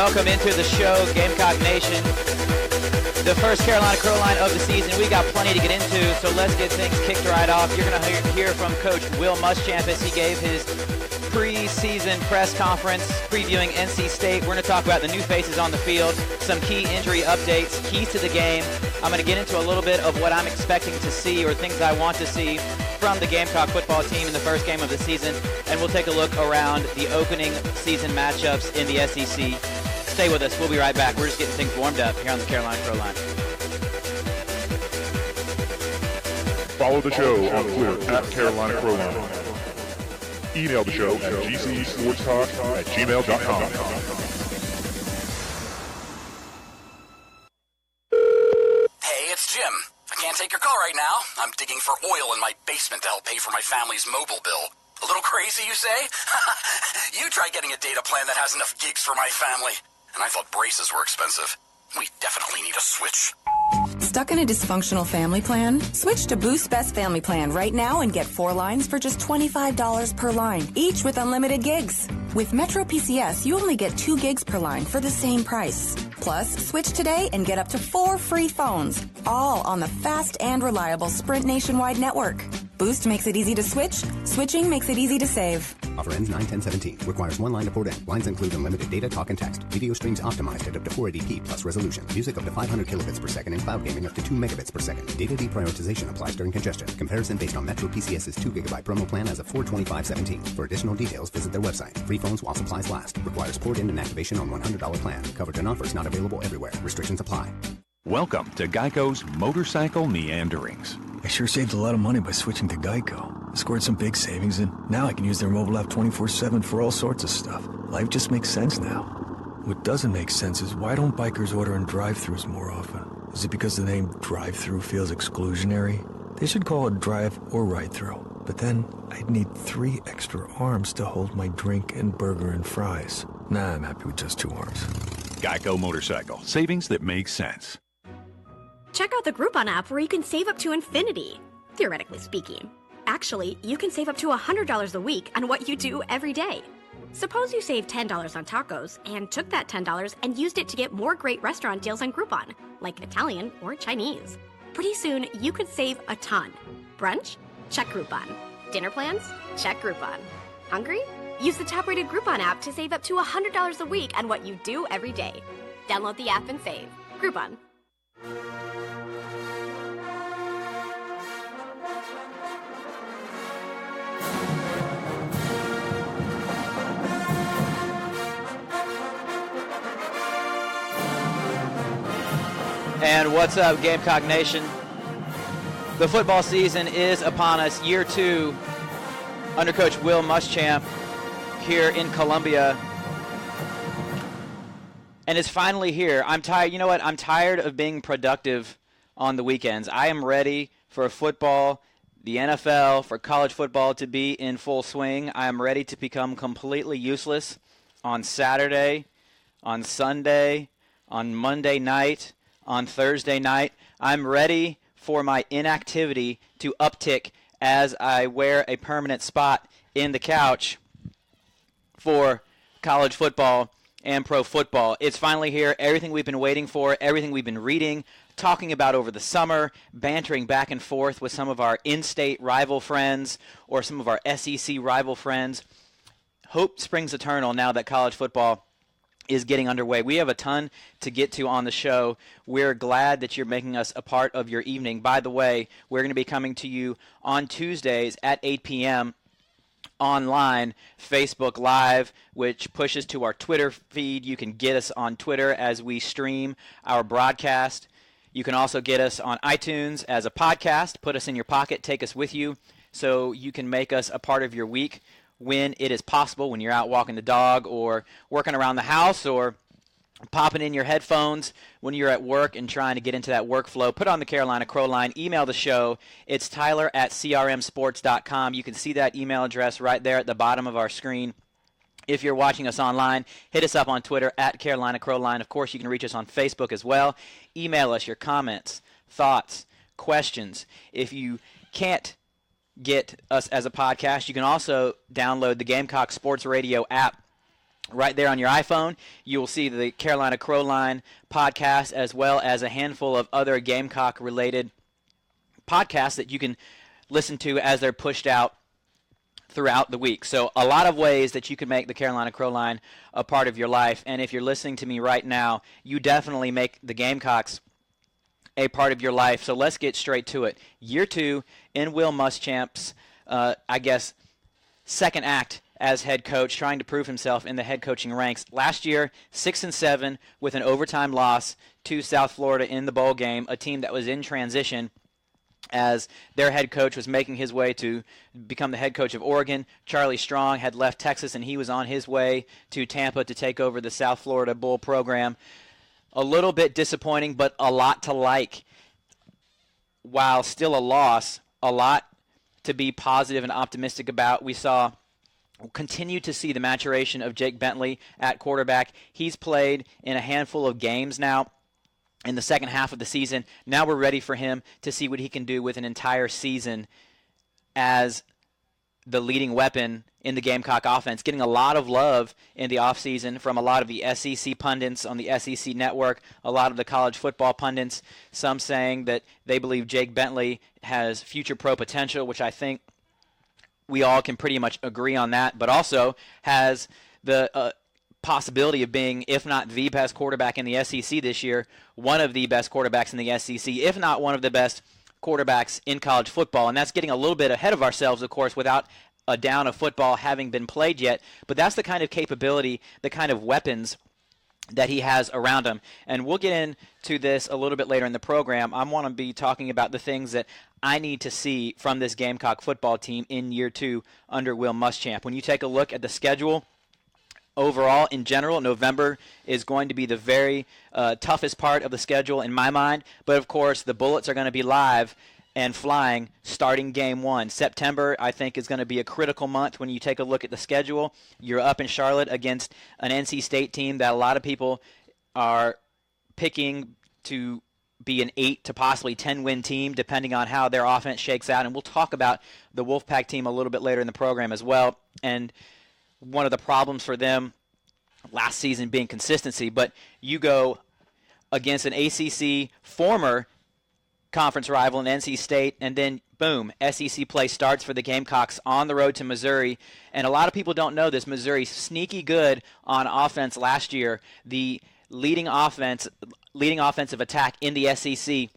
welcome into the show, Gamecock Nation. The first Carolina CrowLine of the season. We got plenty to get into, so let's get things kicked right off. You're going to hear from Coach Will Muschamp as he gave his preseason press conference previewing NC State. We're going to talk about the new faces on the field, some key injury updates, keys to the game. I'm going to get into a little bit of what I'm expecting to see or things I want to see from the Gamecock football team in the first game of the season, and we'll take a look around the opening season matchups in the SEC. Stay with us. We'll be right back. We're just getting things warmed up here on the Carolina CrowLine. Follow the show on Twitter at Carolina CrowLine. Email the show at gcsportstalk@gmail.com. Hey, it's Jim. I can't take your call right now. I'm digging for oil in my basement to help pay for my family's mobile bill. A little crazy, you say? You try getting a data plan that has enough gigs for my family. And I thought braces were expensive. We definitely need a switch. Stuck in a dysfunctional family plan? Switch to Boost Best Family Plan right now and get 4 lines for just $25 per line, each with unlimited gigs. With Metro PCS, you only get 2 gigs per line for the same price. Plus, switch today and get up to 4 free phones, all on the fast and reliable Sprint nationwide network. Boost makes it easy to switch. Switching makes it easy to save. Offer ends 9/10/17. Requires 1 line to port in. Lines include unlimited data, talk, and text. Video streams optimized at up to 480p plus resolution. Music up to 500 kilobits per second and cloud gaming up to 2 megabits per second. Data deprioritization applies during congestion. Comparison based on Metro PCS's 2 gigabyte promo plan as of 4/25/17. For additional details, visit their website. Free phones while supplies last. Requires port in and activation on $100 plan. Coverage and offers not available everywhere. Restrictions apply. Welcome to Geico's Motorcycle Meanderings. I sure saved a lot of money by switching to Geico. I scored some big savings, and now I can use their mobile app 24/7 for all sorts of stuff. Life just makes sense now. What doesn't make sense is why don't bikers order in drive-thrus more often? Is it because the name drive-thru feels exclusionary? They should call it drive or ride-through. But then I'd need 3 extra arms to hold my drink and burger and fries. Nah, I'm happy with just 2 arms. Geico Motorcycle. Savings that make sense. Check out the Groupon app where you can save up to infinity, theoretically speaking. Actually, you can save up to $100 a week on what you do every day. Suppose you save $10 on tacos and took that $10 and used it to get more great restaurant deals on Groupon, like Italian or Chinese. Pretty soon, you could save a ton. Brunch? Check Groupon. Dinner plans? Check Groupon. Hungry? Use the top-rated Groupon app to save up to $100 a week on what you do every day. Download the app and save. Groupon. And what's up, Gamecock Nation? The football season is upon us, year 2, under Coach Will Muschamp here in Columbia. And it's finally here. I'm tired. You know what? I'm tired of being productive on the weekends. I am ready for football, the NFL, for college football to be in full swing. I am ready to become completely useless on Saturday, on Sunday, on Monday night, on Thursday night. I'm ready for my inactivity to uptick as I wear a permanent spot in the couch for college football and pro football. It's finally here. Everything we've been waiting for, everything we've been reading, talking about over the summer, bantering back and forth with some of our in-state rival friends or some of our SEC rival friends. Hope springs eternal now that college football is getting underway. We have a ton to get to on the show. We're glad that you're making us a part of your evening. By the way, we're going to be coming to you on Tuesdays at 8 p.m. online, Facebook Live, which pushes to our Twitter feed. You can get us on Twitter as we stream our broadcast. You can also get us on iTunes as a podcast. Put us in your pocket, take us with you, so you can make us a part of your week when it is possible, when you're out walking the dog or working around the house or popping in your headphones when you're at work and trying to get into that workflow. Put on the Carolina CrowLine. Email the show. It's tyler@crmsports.com. You can see that email address right there at the bottom of our screen. If you're watching us online, hit us up on Twitter at Carolina CrowLine. Of course, you can reach us on Facebook as well. Email us your comments, thoughts, questions. If you can't get us as a podcast, you can also download the Gamecock Sports Radio app Right there on your iPhone, you will see the Carolina CrowLine podcast, as well as a handful of other Gamecock-related podcasts that you can listen to as they're pushed out throughout the week. So a lot of ways that you can make the Carolina CrowLine a part of your life. And if you're listening to me right now, you definitely make the Gamecocks a part of your life. So let's get straight to it. Year 2 in Will Muschamp's, second act as head coach, trying to prove himself in the head coaching ranks. Last year, 6-7 with an overtime loss to South Florida in the bowl game, a team that was in transition as their head coach was making his way to become the head coach of Oregon. Charlie Strong had left Texas, and he was on his way to Tampa to take over the South Florida Bowl program. A little bit disappointing, but a lot to like. While still a loss, a lot to be positive and optimistic about. We continue to see the maturation of Jake Bentley at quarterback. He's played in a handful of games now in the second half of the season. Now we're ready for him to see what he can do with an entire season as the leading weapon in the Gamecock offense, getting a lot of love in the offseason from a lot of the SEC pundits on the SEC network, a lot of the college football pundits, some saying that they believe Jake Bentley has future pro potential, which I think we all can pretty much agree on that, but also has the possibility of being, if not the best quarterback in the SEC this year, one of the best quarterbacks in the SEC, if not one of the best quarterbacks in college football. And that's getting a little bit ahead of ourselves, of course, without a down of football having been played yet. But that's the kind of capability, the kind of weapons that he has around him. And we'll get into this a little bit later in the program. I want to be talking about the things that I need to see from this Gamecock football team in year 2 under Will Muschamp. When you take a look at the schedule, overall, in general, November is going to be the very toughest part of the schedule in my mind. But, of course, the Bullets are going to be live and flying starting game 1. September, I think, is going to be a critical month when you take a look at the schedule. You're up in Charlotte against an NC State team that a lot of people are picking to be an 8 to possibly 10-win team, depending on how their offense shakes out. And we'll talk about the Wolfpack team a little bit later in the program as well. And one of the problems for them last season being consistency. But you go against an ACC former conference rival in NC State, and then, boom, SEC play starts for the Gamecocks on the road to Missouri. And a lot of people don't know this. Missouri sneaky good on offense last year. The leading offensive attack in the SEC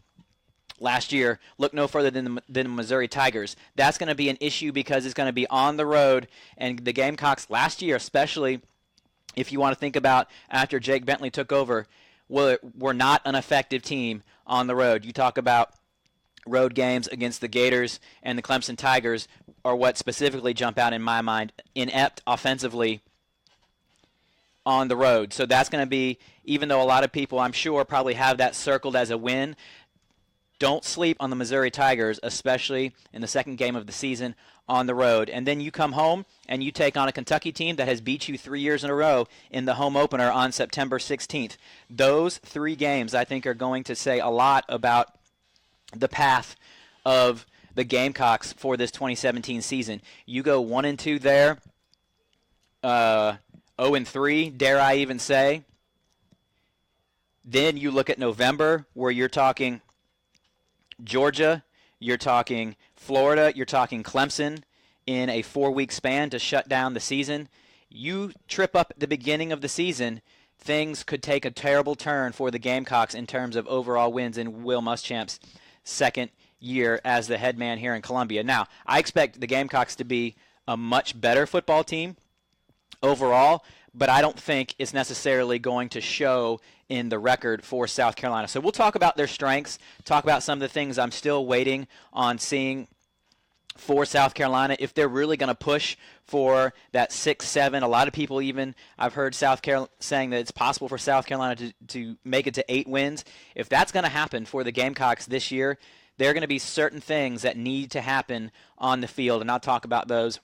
last year looked no further than the Missouri Tigers. That's going to be an issue because it's going to be on the road. And the Gamecocks last year, especially if you want to think about after Jake Bentley took over, were not an effective team on the road. You talk about road games against the Gators and the Clemson Tigers are what specifically jump out in my mind, inept offensively on the road. So that's going to be, even though a lot of people, I'm sure, probably have that circled as a win, don't sleep on the Missouri Tigers, especially in the second game of the season on the road. And then you come home and you take on a Kentucky team that has beat you 3 years in a row in the home opener on September 16th. Those 3 games, I think, are going to say a lot about the path of the Gamecocks for this 2017 season. You go 1-2 there, 0-3, dare I even say. Then you look at November, where you're talking Georgia, you're talking Florida, you're talking Clemson in a 4-week span to shut down the season. You trip up at the beginning of the season, things could take a terrible turn for the Gamecocks in terms of overall wins in Will Muschamp's second year as the head man here in Columbia. Now, I expect the Gamecocks to be a much better football team overall, but I don't think it's necessarily going to show in the record for South Carolina. So we'll talk about their strengths, talk about some of the things I'm still waiting on seeing for South Carolina, if they're really going to push for that 6-7. A lot of people even, I've heard South Carolina saying that it's possible for South Carolina to make it to 8 wins. If that's going to happen for the Gamecocks this year, there are going to be certain things that need to happen on the field, and I'll talk about those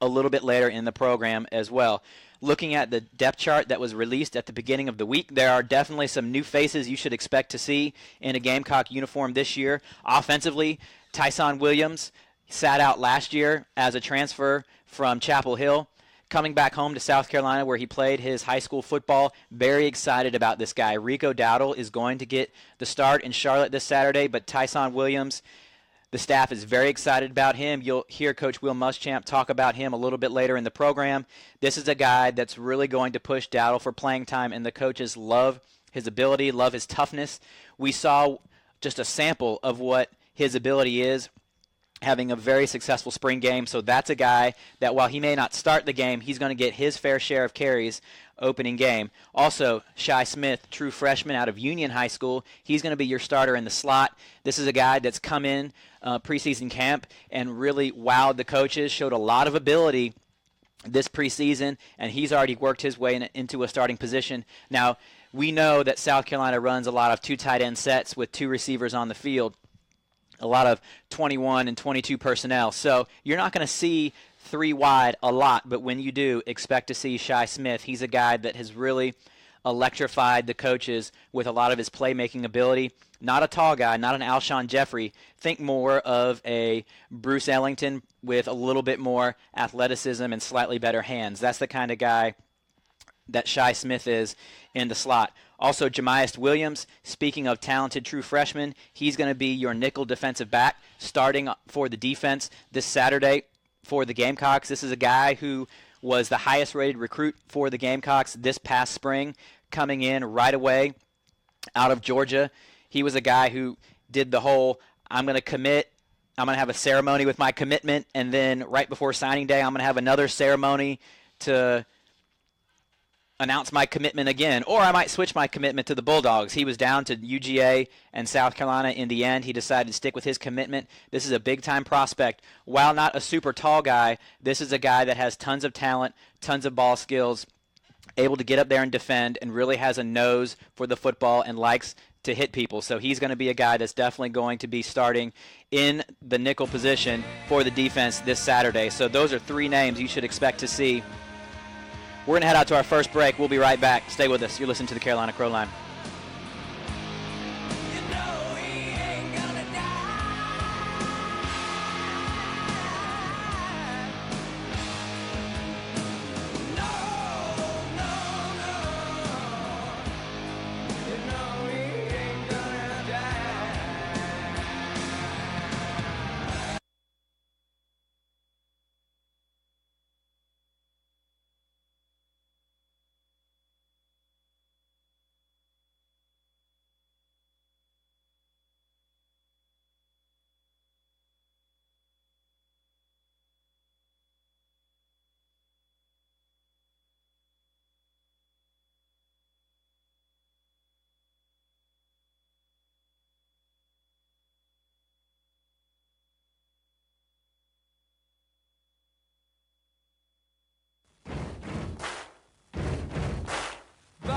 a little bit later in the program as well. Looking at the depth chart that was released at the beginning of the week, there are definitely some new faces you should expect to see in a Gamecock uniform this year. Offensively, Tyson Williams sat out last year as a transfer from Chapel Hill. coming back home to South Carolina where he played his high school football. Very excited about this guy. Rico Dowdle is going to get the start in Charlotte this Saturday, but Tyson Williams, the staff is very excited about him. You'll hear Coach Will Muschamp talk about him a little bit later in the program. This is a guy that's really going to push Dowdle for playing time, and the coaches love his ability, love his toughness. We saw just a sample of what his ability is, having a very successful spring game. So that's a guy that while he may not start the game, he's going to get his fair share of carries opening game. Also, Shi Smith, true freshman out of Union High School. He's going to be your starter in the slot. This is a guy that's come in preseason camp and really wowed the coaches, showed a lot of ability this preseason, and he's already worked his way into a starting position. Now, we know that South Carolina runs a lot of two tight end sets with two receivers on the field, a lot of 21 and 22 personnel. So you're not going to see three wide a lot, but when you do, expect to see Shi Smith. He's a guy that has really electrified the coaches with a lot of his playmaking ability. Not a tall guy, not an Alshon Jeffrey. Think more of a Bruce Ellington with a little bit more athleticism and slightly better hands. That's the kind of guy that Shi Smith is in the slot. Also, Jamias Williams, speaking of talented true freshmen, he's going to be your nickel defensive back starting for the defense this Saturday for the Gamecocks. This is a guy who was the highest rated recruit for the Gamecocks this past spring, coming in right away out of Georgia. He was a guy who did the whole, I'm going to commit, I'm going to have a ceremony with my commitment, and then right before signing day, I'm going to have another ceremony to announce my commitment again, or I might switch my commitment to the Bulldogs. He was down to UGA and South Carolina in the end. He decided to stick with his commitment. This is a big-time prospect. While not a super tall guy, this is a guy that has tons of talent, tons of ball skills, able to get up there and defend, and really has a nose for the football and likes to hit people. So he's going to be a guy that's definitely going to be starting in the nickel position for the defense this Saturday. So those are three names you should expect to see. We're going to head out to our first break. We'll be right back. Stay with us. You're listening to the Carolina CrowLine.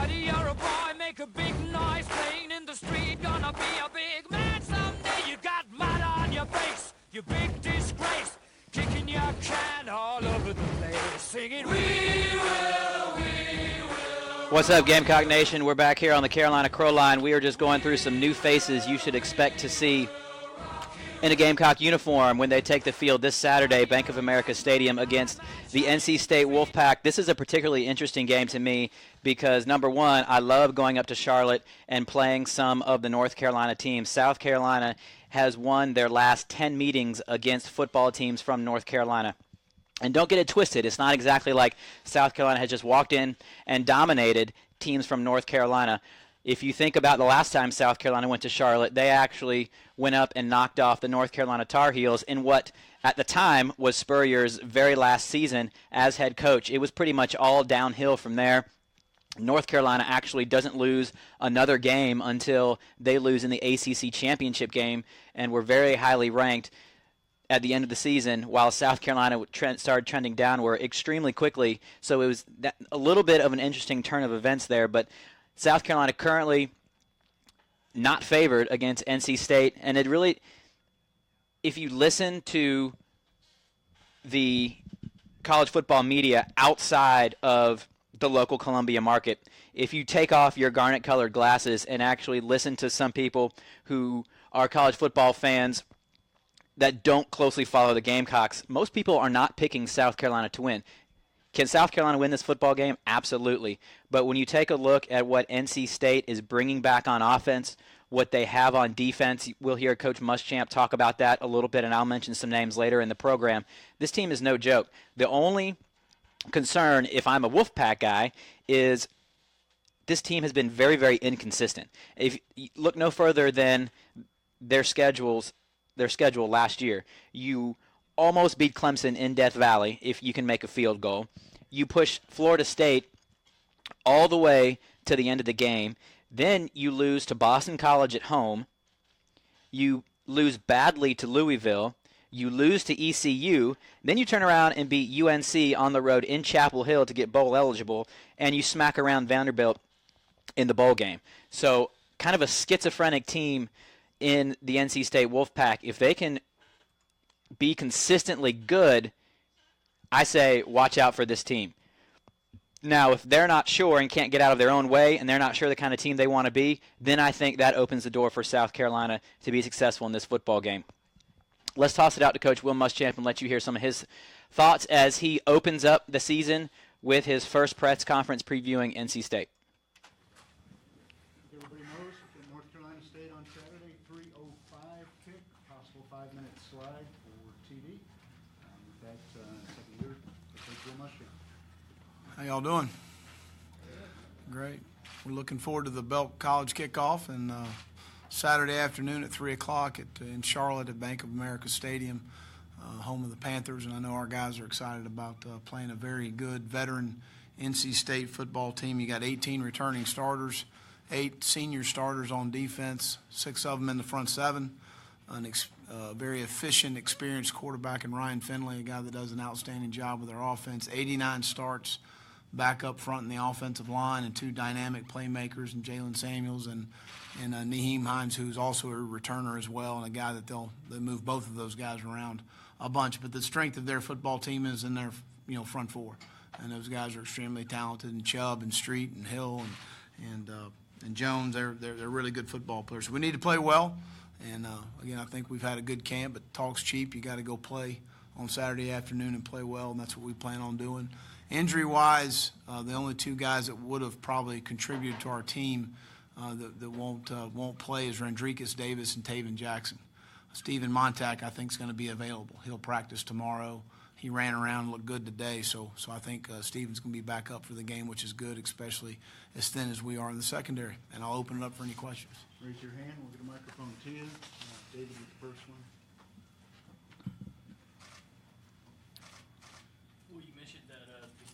You're a boy, make a big noise playing in the street. Gonna be a big man someday. You got mud on your face, you big disgrace. Kicking your can all over the place, singing, we will, we will. What's up, Gamecock Nation? We're back here on the Carolina CrowLine. We are just going through some new faces you should expect to see in a Gamecock uniform when they take the field this Saturday, Bank of America Stadium, against the NC State Wolfpack. This is a particularly interesting game to me because, number one, I love going up to Charlotte and playing some of the North Carolina teams. South Carolina has won their last 10 meetings against football teams from North Carolina. And don't get it twisted. It's not exactly like South Carolina has just walked in and dominated teams from North Carolina. If you think about the last time South Carolina went to Charlotte, they actually went up and knocked off the North Carolina Tar Heels in what, at the time, was Spurrier's very last season as head coach. It was pretty much all downhill from there. North Carolina actually doesn't lose another game until they lose in the ACC championship game, and were very highly ranked at the end of the season, while South Carolina started trending downward extremely quickly. So it was a little bit of an interesting turn of events there, but South Carolina currently not favored against NC State, and it really, if you listen to the college football media outside of the local Columbia market, if you take off your garnet-colored glasses and actually listen to some people who are college football fans that don't closely follow the Gamecocks, most people are not picking South Carolina to win. Can South Carolina win this football game? Absolutely. But when you take a look at what NC State is bringing back on offense, what they have on defense, we'll hear Coach Muschamp talk about that a little bit, and I'll mention some names later in the program. This team is no joke. The only concern, if I'm a Wolfpack guy, is this team has been very, very inconsistent. If you look no further than their schedule last year, you almost beat Clemson in Death Valley if you can make a field goal. You push Florida State all the way to the end of the game. Then you lose to Boston College at home. You lose badly to Louisville. You lose to ECU. Then you turn around and beat UNC on the road in Chapel Hill to get bowl eligible, and you smack around Vanderbilt in the bowl game. So kind of a schizophrenic team in the NC State Wolfpack. If they can be consistently good, I say watch out for this team. Now, if they're not sure and can't get out of their own way and they're not sure the kind of team they want to be, then I think that opens the door for South Carolina to be successful in this football game. Let's toss it out to Coach Will Muschamp and let you hear some of his thoughts as he opens up the season with his first press conference previewing NC State. Everybody knows that North Carolina State on Saturday, 3:05 kick, possible 5-minute slide for TD. With that, second year, Coach Will Muschamp. How y'all doing? Great. We're looking forward to the Belk College kickoff and Saturday afternoon at 3 o'clock in Charlotte at Bank of America Stadium, home of the Panthers. And I know our guys are excited about playing a very good veteran NC State football team. You got 18 returning starters, 8 senior starters on defense, 6 of them in the front 7. Very efficient, experienced quarterback in Ryan Finley, a guy that does an outstanding job with our offense. 89 starts back up front in the offensive line, and 2 dynamic playmakers in Jalen Samuels and Naheem Hines, who's also a returner as well, and a guy that they'll move both of those guys around a bunch. But the strength of their football team is in their front 4, and those guys are extremely talented. And Chubb and Street and Hill and Jones, they're really good football players. So we need to play well. And again, I think we've had a good camp, but talk's cheap. You got to go play on Saturday afternoon and play well, and that's what we plan on doing. Injury-wise, the only 2 guys that would have probably contributed to our team that won't play is Rendricus Davis and Taven Jackson. Stephen Montack, I think, is going to be available. He'll practice tomorrow. He ran around and looked good today, so I think Stephen's going to be back up for the game, which is good, especially as thin as we are in the secondary. And I'll open it up for any questions. Raise your hand. We'll get a microphone to you. David with the first one. Well, you mentioned that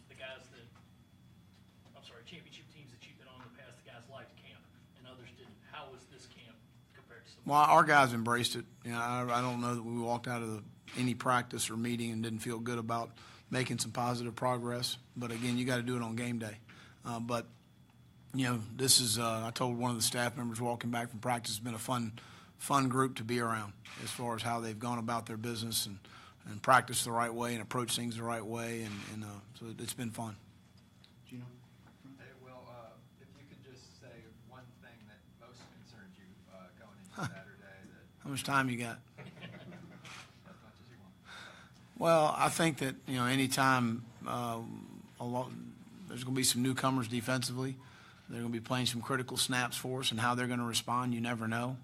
the guys that, championship teams that you've been on in the past, the guys liked camp and others didn't. How was this camp compared to some? Well, our guys embraced it. I don't know that we walked out of any practice or meeting and didn't feel good about making some positive progress. But again, you got to do it on game day. But this is. I told one of the staff members walking back from practice, it's been a fun group to be around as far as how they've gone about their business and practice the right way and approach things the right way, and so it's been fun. Gino? Hey, Will, if you could just say one thing that most concerns you going into Saturday. How much time you got? As much as you want. Well, I think that anytime there's going to be some newcomers defensively. They're going to be playing some critical snaps for us, and how they're going to respond, you never know.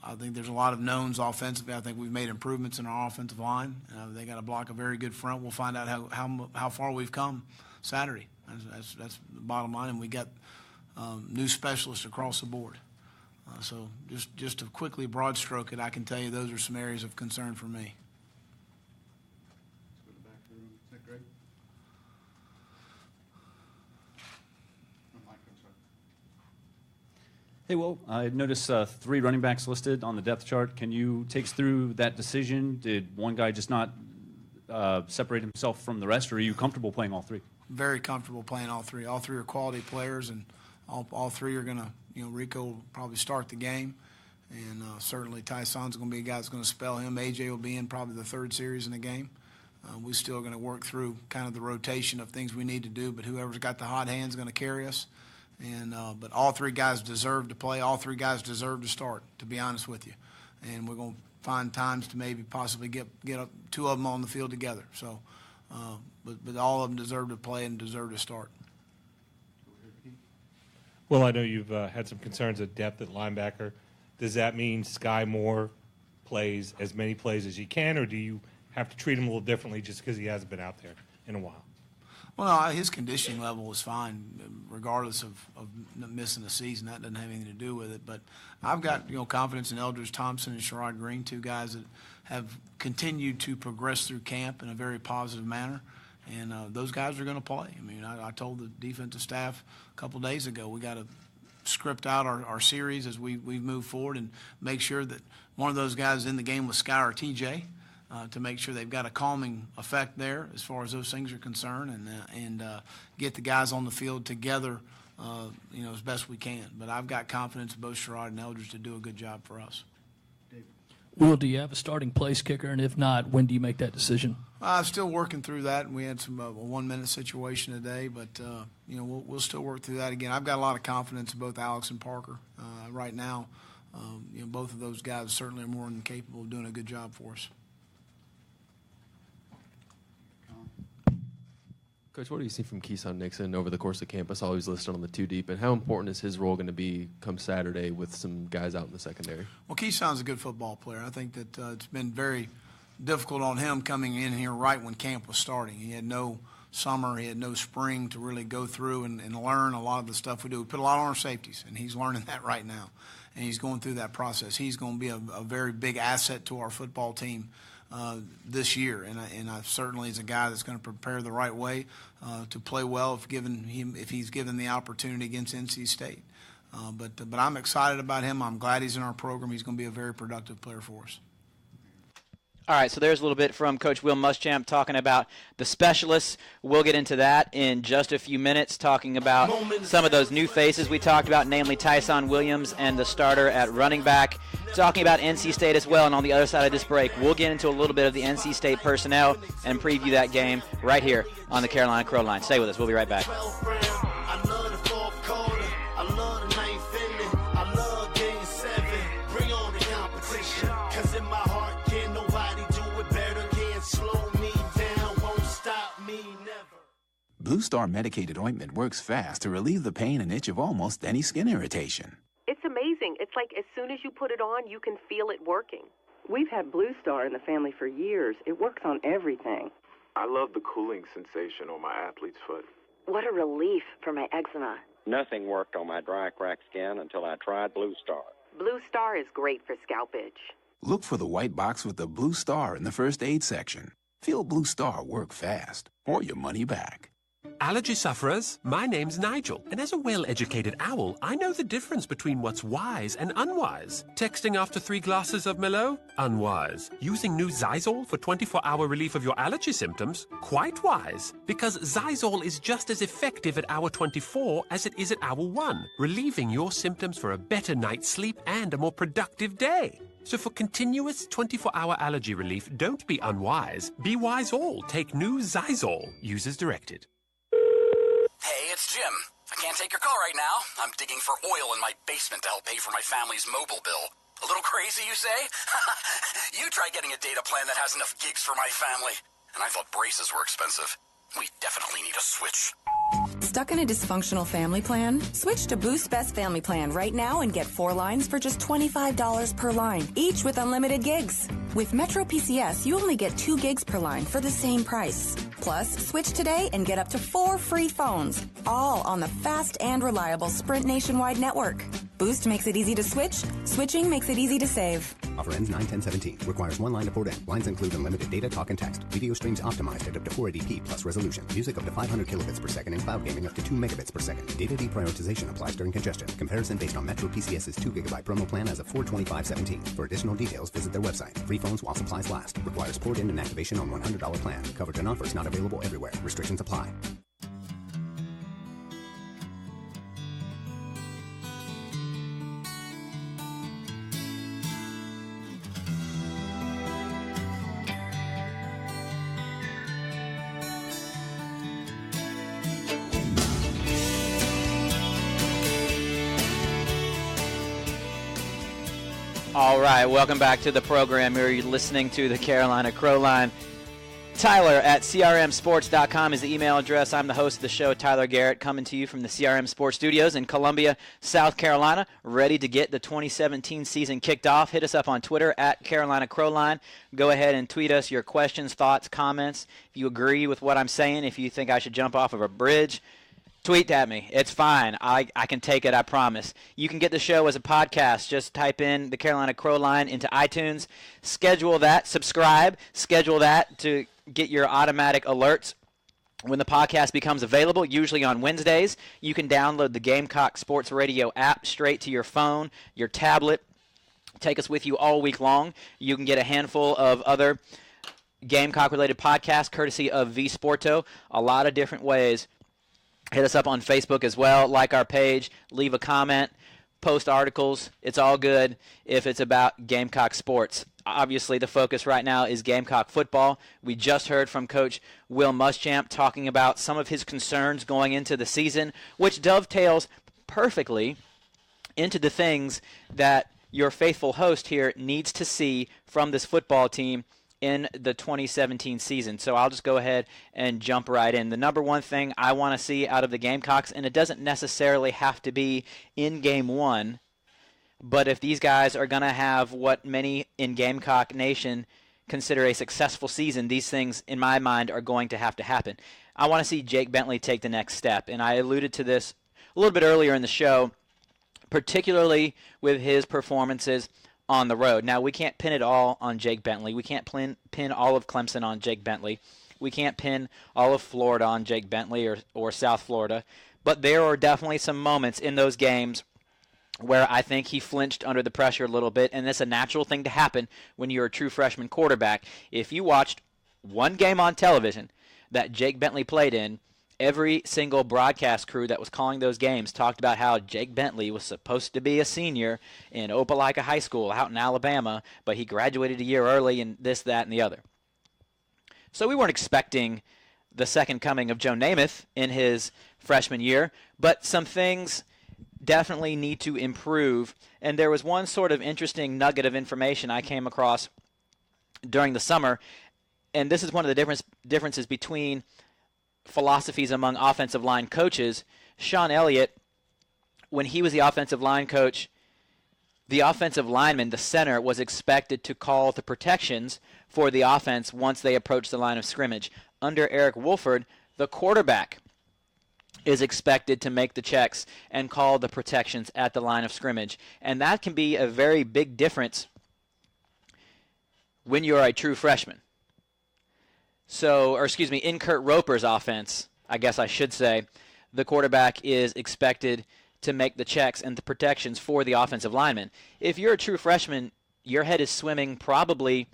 I think there's a lot of knowns offensively. I think we've made improvements in our offensive line. They got to block a very good front. We'll find out how far we've come Saturday. That's the bottom line, and we got new specialists across the board. So just to quickly broad stroke it, I can tell you those are some areas of concern for me. Let's go to the back of the room. Is that Greg? Hey, Will, I noticed 3 running backs listed on the depth chart. Can you take us through that decision? Did one guy just not separate himself from the rest, or are you comfortable playing all 3? Very comfortable playing all 3. All 3 are quality players, and all 3 are going to, Rico will probably start the game, and certainly Tyson's going to be a guy that's going to spell him. AJ will be in probably the 3rd series in the game. We're still going to work through kind of the rotation of things we need to do, but whoever's got the hot hand is going to carry us. But all 3 guys deserve to play. All 3 guys deserve to start, to be honest with you. And we're going to find times to maybe possibly get 2 of them on the field together. So But all of them deserve to play and deserve to start. Well, I know you've had some concerns of depth at linebacker. Does that mean Sky Moore plays as many plays as he can, or do you have to treat him a little differently just because he hasn't been out there in a while? Well, no, his conditioning level is fine, regardless of missing a season. That doesn't have anything to do with it. But I've got confidence in Eldridge Thompson and Sherrod Green, two guys that have continued to progress through camp in a very positive manner. And those guys are going to play. I mean, I told the defensive staff a couple days ago we got to script out our series as we move forward and make sure that one of those guys is in the game with Sky or TJ to make sure they've got a calming effect there as far as those things are concerned, and get the guys on the field together, as best we can. But I've got confidence in both Sherrod and Eldridge to do a good job for us. Will, do you have a starting place kicker? And if not, when do you make that decision? I'm still working through that, and we had a 1-minute situation today, but we'll still work through that again. I've got a lot of confidence in both Alex and Parker right now. Both of those guys certainly are more than capable of doing a good job for us. Coach, what do you see from Keyshawn Nixon over the course of camp? I saw he was listed on the 2 deep, and how important is his role going to be come Saturday with some guys out in the secondary? Well, Keyshawn's a good football player. I think that it's been very difficult on him coming in here right when camp was starting. He had no summer, he had no spring to really go through and learn a lot of the stuff we do. We put a lot on our safeties, and he's learning that right now, and he's going through that process. He's going to be a very big asset to our football team this year, and I certainly is a guy that's going to prepare the right way to play well if he's given the opportunity against NC State. But I'm excited about him. I'm glad he's in our program. He's going to be a very productive player for us. All right, so there's a little bit from Coach Will Muschamp talking about the specialists. We'll get into that in just a few minutes, talking about some of those new faces we talked about, namely Tyson Williams and the starter at running back. Talking about NC State as well, and on the other side of this break, we'll get into a little bit of the NC State personnel and preview that game right here on the Carolina CrowLine. Stay with us. We'll be right back. Blue Star medicated ointment works fast to relieve the pain and itch of almost any skin irritation. It's amazing. It's like as soon as you put it on, you can feel it working. We've had Blue Star in the family for years. It works on everything. I love the cooling sensation on my athlete's foot. What a relief for my eczema. Nothing worked on my dry, cracked skin until I tried Blue Star. Blue Star is great for scalp itch. Look for the white box with the Blue Star in the first aid section. Feel Blue Star work fast, or your money back. Allergy sufferers, my name's Nigel, and as a well-educated owl, I know the difference between what's wise and unwise. Texting after 3 glasses of Merlot? Unwise. Using new Zysol for 24-hour relief of your allergy symptoms? Quite wise. Because Zysol is just as effective at hour 24 as it is at hour 1, relieving your symptoms for a better night's sleep and a more productive day. So for continuous 24-hour allergy relief, don't be unwise. Be wise all. Take new Zysol. Use as directed. Hey, it's Jim. I can't take your call right now. I'm digging for oil in my basement to help pay for my family's mobile bill. A little crazy, you say? You try getting a data plan that has enough gigs for my family. And I thought braces were expensive. We definitely need a switch. Stuck in a dysfunctional family plan? Switch to Boost Best Family Plan right now and get 4 lines for just $25 per line, each with unlimited gigs. With Metro PCS, you only get 2 gigs per line for the same price. Plus, switch today and get up to 4 free phones, all on the fast and reliable Sprint nationwide network. Boost makes it easy to switch. Switching makes it easy to save. Offer ends 9/10/17. Requires 1 line to port in. Lines include unlimited data, talk, and text. Video streams optimized at up to 480p plus resolution. Music up to 500 kilobits per second and cloud gaming up to 2 megabits per second. Data deprioritization applies during congestion. Comparison based on Metro PCS's 2 gigabyte promo plan as of 4/25/17. For additional details, visit their website. Free phones while supplies last. Requires port in and activation on $100 plan. Coverage and offers not available everywhere. Restrictions apply. All right, welcome back to the program. You're listening to the Carolina CrowLine. Tyler at crmsports.com is the email address. I'm the host of the show, Tyler Garrett, coming to you from the CRM Sports Studios in Columbia, South Carolina, ready to get the 2017 season kicked off. Hit us up on Twitter at Carolina CrowLine. Go ahead and tweet us your questions, thoughts, comments. If you agree with what I'm saying, if you think I should jump off of a bridge, tweet at me. It's fine. I can take it, I promise. You can get the show as a podcast. Just type in the Carolina CrowLine into iTunes. Schedule that. Subscribe. Schedule that to get your automatic alerts when the podcast becomes available, usually on Wednesdays. You can download the Gamecock Sports Radio app straight to your phone, your tablet. Take us with you all week long. You can get a handful of other Gamecock-related podcasts courtesy of V Sporto. A lot of different ways. Hit us up on Facebook as well. Like our page. Leave a comment. Post articles. It's all good if it's about Gamecock sports. Obviously, the focus right now is Gamecock football. We just heard from Coach Will Muschamp talking about some of his concerns going into the season, which dovetails perfectly into the things that your faithful host here needs to see from this football team in the 2017 season. So I'll just go ahead and jump right in. The number one thing I want to see out of the Gamecocks, and it doesn't necessarily have to be in Game 1, but if these guys are going to have what many in Gamecock Nation consider a successful season, these things, in my mind, are going to have to happen. I want to see Jake Bentley take the next step, and I alluded to this a little bit earlier in the show, particularly with his performances on the road. Now, we can't pin it all on Jake Bentley. We can't pin all of Clemson on Jake Bentley. We can't pin all of Florida on Jake Bentley or South Florida, but there are definitely some moments in those games where I think he flinched under the pressure a little bit, and that's a natural thing to happen when you're a true freshman quarterback. If you watched one game on television that Jake Bentley played in, every single broadcast crew that was calling those games talked about how Jake Bentley was supposed to be a senior in Opelika High School out in Alabama, but he graduated a year early and this, that, and the other. So we weren't expecting the second coming of Joe Namath in his freshman year, but some things definitely need to improve. And there was one sort of interesting nugget of information I came across during the summer, and this is one of the differences between philosophies among offensive line coaches. Sean Elliott, when he was the offensive line coach, the offensive lineman, the center, was expected to call the protections for the offense once they approached the line of scrimmage. Under Eric Wolford, the quarterback is expected to make the checks and call the protections at the line of scrimmage. And that can be a very big difference when you're a true freshman. In Kurt Roper's offense, I guess I should say, the quarterback is expected to make the checks and the protections for the offensive lineman. If you're a true freshman, your head is swimming probably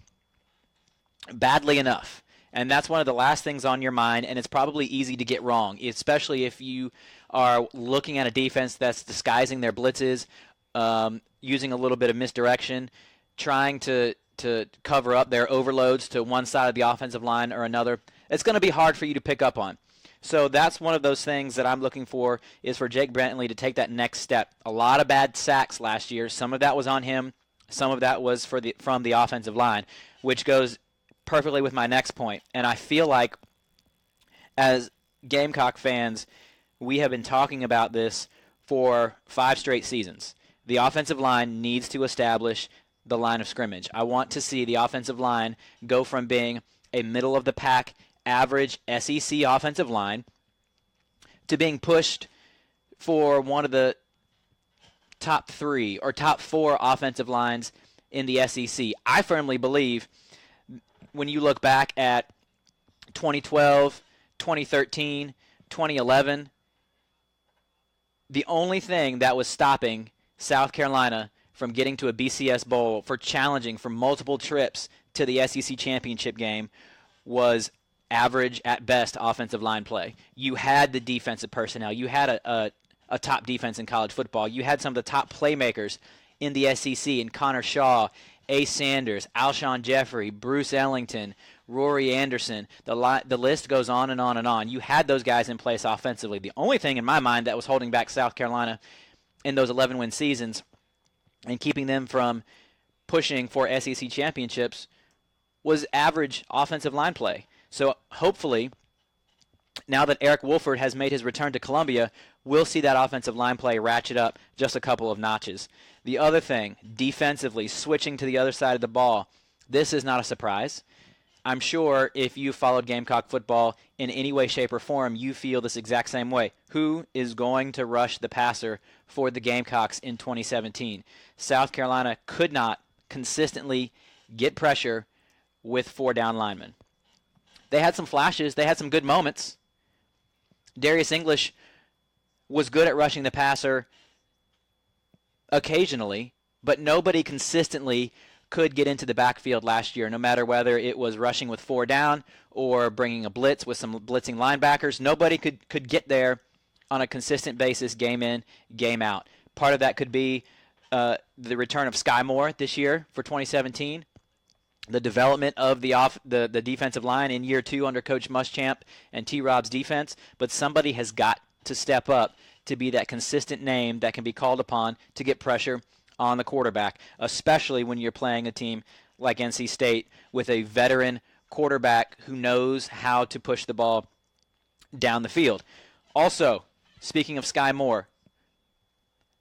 badly enough. And that's one of the last things on your mind, and it's probably easy to get wrong, especially if you are looking at a defense that's disguising their blitzes, using a little bit of misdirection, trying to cover up their overloads to one side of the offensive line or another. It's going to be hard for you to pick up on. So that's one of those things that I'm looking for, is for Jake Bentley to take that next step. A lot of bad sacks last year. Some of that was on him. Some of that was from the offensive line, which goes perfectly with my next point. And I feel like as Gamecock fans, we have been talking about this for 5 straight seasons. The offensive line needs to establish the line of scrimmage. I want to see the offensive line go from being a middle-of-the-pack, average SEC offensive line to being pushed for one of the top 3 or top 4 offensive lines in the SEC. I firmly believe when you look back at 2012, 2013, 2011, the only thing that was stopping South Carolina from getting to a BCS Bowl, for challenging for multiple trips to the SEC championship game, was average at best offensive line play. You had the defensive personnel. You had a top defense in college football. You had some of the top playmakers in the SEC in Connor Shaw, Ace Sanders, Alshon Jeffrey, Bruce Ellington, Rory Anderson. The list goes on and on and on. You had those guys in place offensively. The only thing in my mind that was holding back South Carolina in those 11-win seasons and keeping them from pushing for SEC championships was average offensive line play. So hopefully, now that Eric Wolford has made his return to Columbia, we'll see that offensive line play ratchet up just a couple of notches. The other thing, defensively, switching to the other side of the ball, this is not a surprise. I'm sure if you followed Gamecock football in any way, shape, or form, you feel this exact same way. Who is going to rush the passer for the Gamecocks in 2017? South Carolina could not consistently get pressure with 4 down linemen. They had some flashes. They had some good moments. Darius English was good at rushing the passer occasionally, but nobody consistently could get into the backfield last year, no matter whether it was rushing with 4 down or bringing a blitz with some blitzing linebackers. Nobody could get there on a consistent basis, game in, game out. Part of that could be the return of Sky Moore this year for 2017, the development of the defensive line in year 2 under Coach Muschamp and T-Rob's defense, but somebody has got to step up to be that consistent name that can be called upon to get pressure on the quarterback, especially when you're playing a team like NC State with a veteran quarterback who knows how to push the ball down the field. Also, speaking of Sky Moore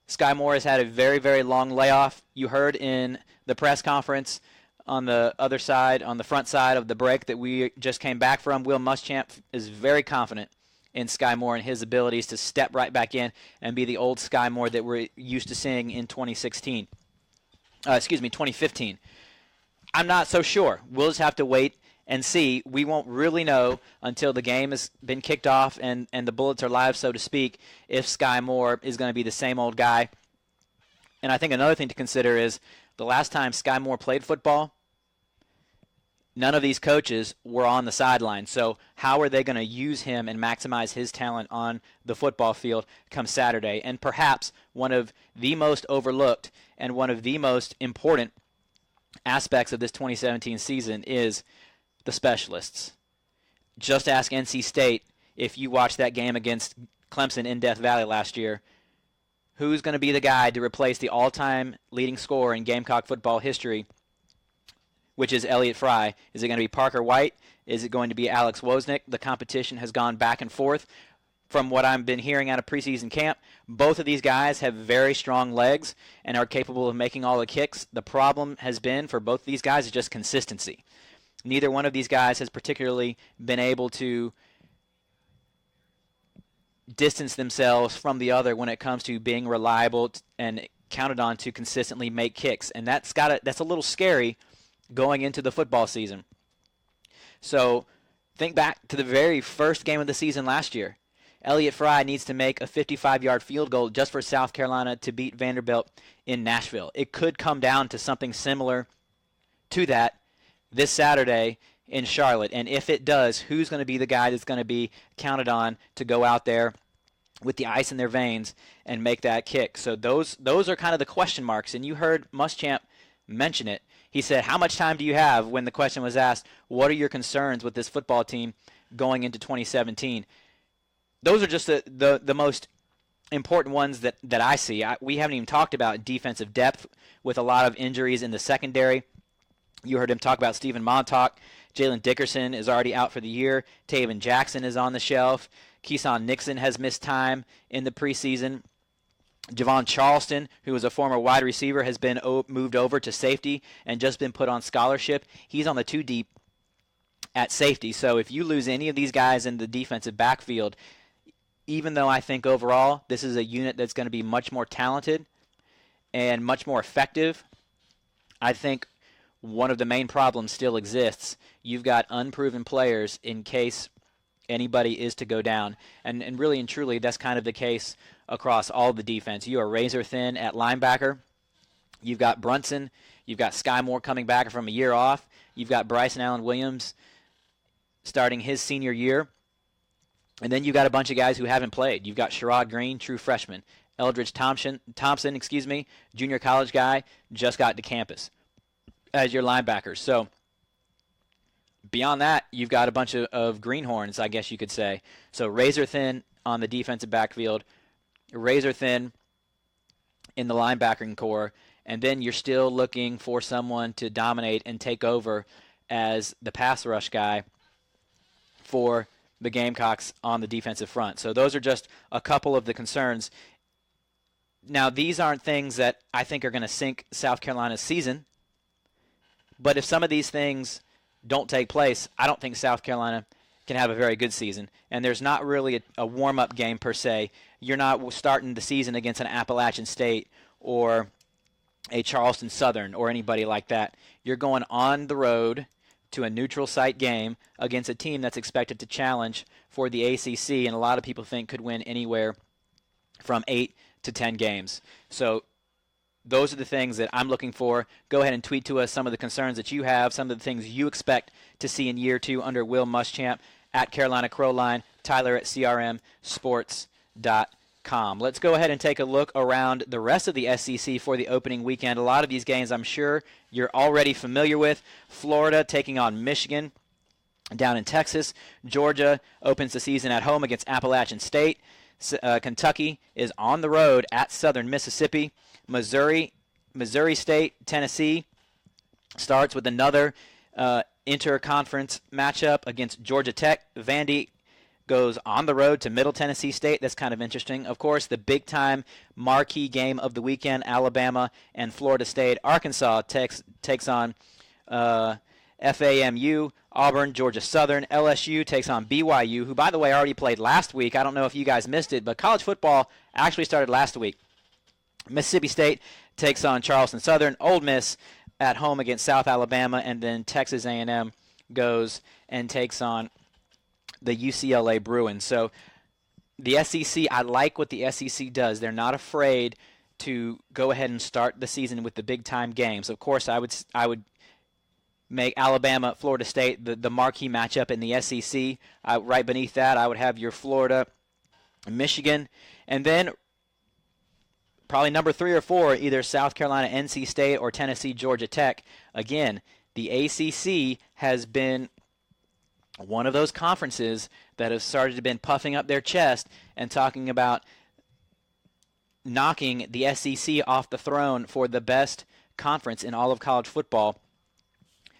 has had a very, very long layoff. You heard in the press conference on the other side, on the front side of the break that we just came back from, Will Muschamp is very confident in Sky Moore and his abilities to step right back in and be the old Sky Moore that we're used to seeing in 2015. I'm not so sure. We'll just have to wait and see. We won't really know until the game has been kicked off and the bullets are live, so to speak, if Sky Moore is going to be the same old guy. And I think another thing to consider is the last time Sky Moore played football, none of these coaches were on the sideline. So how are they going to use him and maximize his talent on the football field come Saturday? And perhaps one of the most overlooked and one of the most important aspects of this 2017 season is the specialists. Just ask NC State, if you watched that game against Clemson in Death Valley last year, who's going to be the guy to replace the all-time leading scorer in Gamecock football history, which is Elliott Fry? Is it going to be Parker White? Is it going to be Alex Wozniak? The competition has gone back and forth. From what I've been hearing out of preseason camp, both of these guys have very strong legs and are capable of making all the kicks. The problem has been for both these guys is just consistency. Neither one of these guys has particularly been able to distance themselves from the other when it comes to being reliable and counted on to consistently make kicks. And that's a little scary going into the football season. So think back to the very first game of the season last year. Elliott Fry needs to make a 55-yard field goal just for South Carolina to beat Vanderbilt in Nashville. It could come down to something similar to that this Saturday in Charlotte. And if it does, who's going to be the guy that's going to be counted on to go out there with the ice in their veins and make that kick? So those are kind of the question marks. And you heard Muschamp mention it. He said, how much time do you have, when the question was asked, what are your concerns with this football team going into 2017? Those are just the most important ones that I see. We haven't even talked about defensive depth with a lot of injuries in the secondary. You heard him talk about Stephen Montauk. Jalen Dickerson is already out for the year. Taven Jackson is on the shelf. Keeson Nixon has missed time in the preseason. Javon Charleston, who was a former wide receiver, has been moved over to safety and just been put on scholarship. He's on the 2 deep at safety. So if you lose any of these guys in the defensive backfield, even though I think overall this is a unit that's going to be much more talented and much more effective, I think one of the main problems still exists. You've got unproven players in case anybody is to go down. And really and truly, that's kind of the case across all the defense. You are razor thin at linebacker. You've got Brunson. You've got Sky Moore coming back from a year off. You've got Bryson Allen Williams starting his senior year. And then you've got a bunch of guys who haven't played. You've got Sherrod Green, true freshman. Eldridge Thompson, junior college guy, just got to campus as your linebackers. So beyond that, you've got a bunch of greenhorns, I guess you could say. So razor thin on the defensive backfield, razor thin in the linebacking core, and then you're still looking for someone to dominate and take over as the pass rush guy for the Gamecocks on the defensive front. So those are just a couple of the concerns. Now, these aren't things that I think are going to sink South Carolina's season. But if some of these things don't take place, I don't think South Carolina can have a very good season. And there's not really a warm-up game per se. You're not starting the season against an Appalachian State or a Charleston Southern or anybody like that. You're going on the road to a neutral site game against a team that's expected to challenge for the ACC, and a lot of people think could win anywhere from 8 to 10 games. So those are the things that I'm looking for. Go ahead and tweet to us some of the concerns that you have, some of the things you expect to see in year 2 under Will Muschamp, at Carolina CrowLine, Tyler at crmsports.com. Let's go ahead and take a look around the rest of the SEC for the opening weekend. A lot of these games I'm sure you're already familiar with. Florida taking on Michigan down in Texas. Georgia opens the season at home against Appalachian State. Kentucky is on the road at Southern Mississippi. Missouri State, Tennessee starts with another interconference matchup against Georgia Tech. Vandy goes on the road to Middle Tennessee State. That's kind of interesting. Of course, the big-time marquee game of the weekend, Alabama and Florida State. Arkansas takes on FAMU. Auburn, Georgia Southern. LSU takes on BYU, who, by the way, already played last week. I don't know if you guys missed it, but college football actually started last week. Mississippi State takes on Charleston Southern. Ole Miss at home against South Alabama, and then Texas A&M goes and takes on the UCLA Bruins. So the SEC, I like what the SEC does. They're not afraid to go ahead and start the season with the big-time games. Of course, I would make Alabama, Florida State the marquee matchup in the SEC. Right beneath that, I would have your Florida, Michigan, and then probably number 3 or 4, either South Carolina, NC State, or Tennessee, Georgia Tech. Again, the ACC has been one of those conferences that have started to been puffing up their chest and talking about knocking the SEC off the throne for the best conference in all of college football.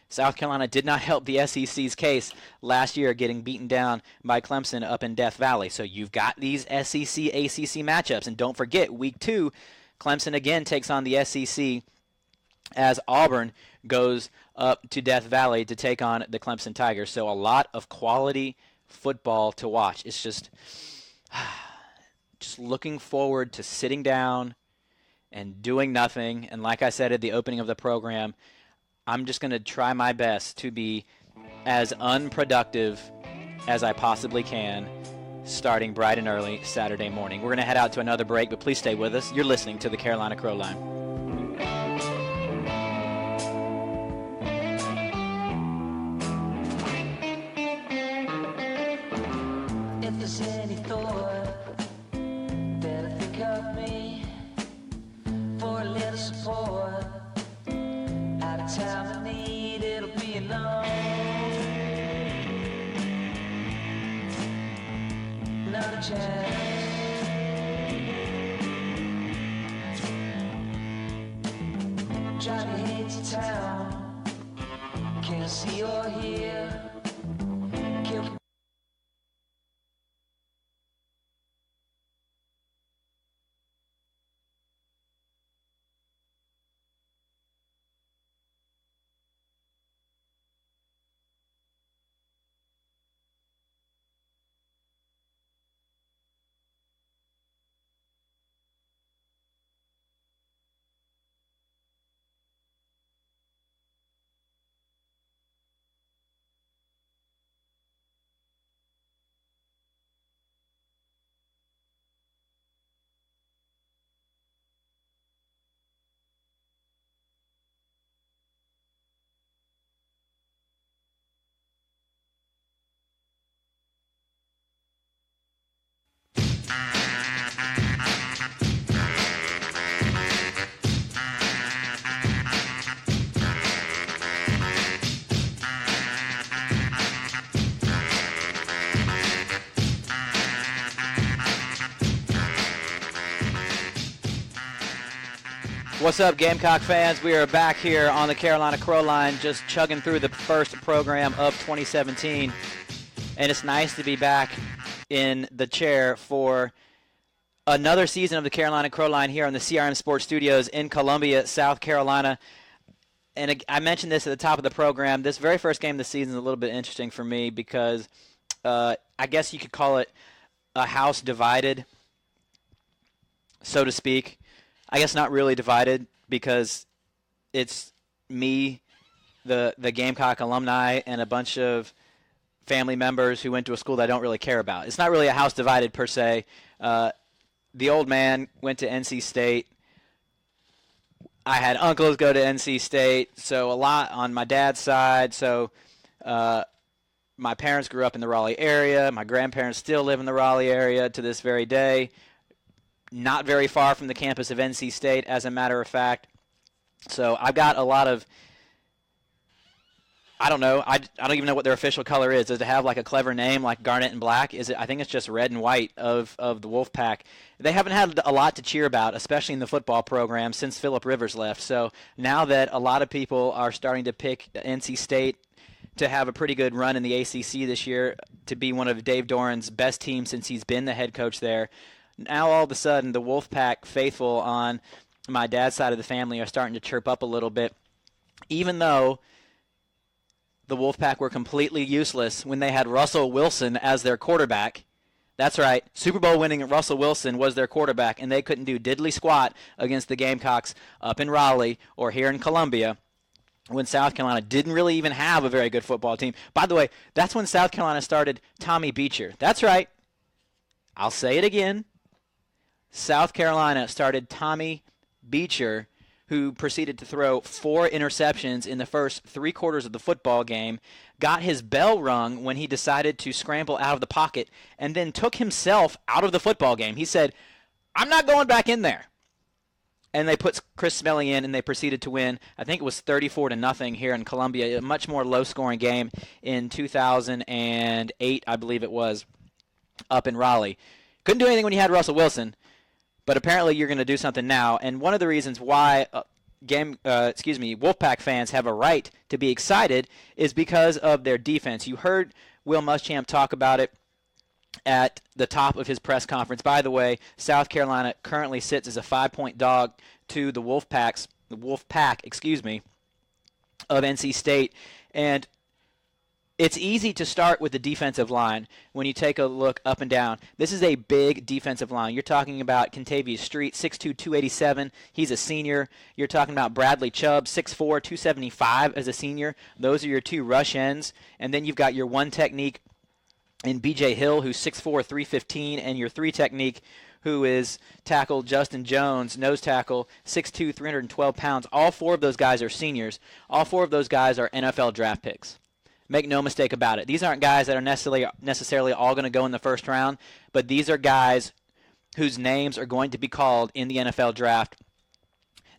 South Carolina did not help the SEC's case last year, getting beaten down by Clemson up in Death Valley. So you've got these SEC-ACC matchups. And don't forget, Week 2, Clemson again takes on the SEC as Auburn goes up to Death Valley to take on the Clemson Tigers. So a lot of quality football to watch. It's just looking forward to sitting down and doing nothing. And like I said at the opening of the program, I'm just going to try my best to be as unproductive as I possibly can starting bright and early Saturday morning. We're going to head out to another break, but please stay with us. You're listening to the Carolina CrowLine. If there's any thought that I think of me for a little support, at a time of need, it'll be enough. Not a chance. Johnny hates town. Can't see or hear. Can't What's up, Gamecock fans? We are back here on the Carolina CrowLine, just chugging through the first program of 2017. and it's nice to be back in the chair for another season of the Carolina CrowLine here on the CRM Sports Studios in Columbia, South Carolina. And I mentioned this at the top of the program. This very first game of the season is a little bit interesting for me because I guess you could call it a house divided, so to speak. I guess not really divided because it's me, the Gamecock alumni, and a bunch of family members who went to a school that I don't really care about. It's not really a house divided per se. The old man went to NC State. I had uncles go to NC State, so a lot on my dad's side. So my parents grew up in the Raleigh area. My grandparents still live in the Raleigh area to this very day. Not very far from the campus of NC State, as a matter of fact. So I've got a lot of, I don't know. I don't even know what their official color is. Does it have like a clever name like garnet and black? Is it? I think it's just red and white of the Wolfpack. They haven't had a lot to cheer about, especially in the football program, since Phillip Rivers left. So now that a lot of people are starting to pick NC State to have a pretty good run in the ACC this year, to be one of Dave Doran's best teams since he's been the head coach there, now all of a sudden the Wolfpack faithful on my dad's side of the family are starting to chirp up a little bit, even though the Wolfpack were completely useless when they had Russell Wilson as their quarterback. That's right, Super Bowl winning Russell Wilson was their quarterback, and they couldn't do diddly squat against the Gamecocks up in Raleigh or here in Columbia when South Carolina didn't really even have a very good football team. By the way, that's when South Carolina started Tommy Beecher. That's right. I'll say it again. South Carolina started Tommy Beecher, who proceeded to throw 4 interceptions in the first 3 quarters of the football game, got his bell rung when he decided to scramble out of the pocket, and then took himself out of the football game. He said, "I'm not going back in there." And they put Chris Smelling in, and they proceeded to win. I think it was 34-0 here in Columbia, a much more low-scoring game in 2008, I believe it was, up in Raleigh. Couldn't do anything when you had Russell Wilson. But apparently you're going to do something now, and one of the reasons why Wolfpack fans have a right to be excited is because of their defense. You heard Will Muschamp talk about it at the top of his press conference. By the way, South Carolina currently sits as a 5-point dog to the Wolfpack of NC State, and it's easy to start with the defensive line when you take a look up and down. This is a big defensive line. You're talking about Kentavious Street, 6'2", 287. He's a senior. You're talking about Bradley Chubb, 6'4", 275 as a senior. Those are your 2 rush ends. And then you've got your 1 technique in B.J. Hill, who's 6'4", 315, and your 3 technique, who is tackle Justin Jones, nose tackle, 6'2", 312 pounds. All 4 of those guys are seniors. All 4 of those guys are NFL draft picks. Make no mistake about it. These aren't guys that are necessarily all going to go in the first round, but these are guys whose names are going to be called in the NFL draft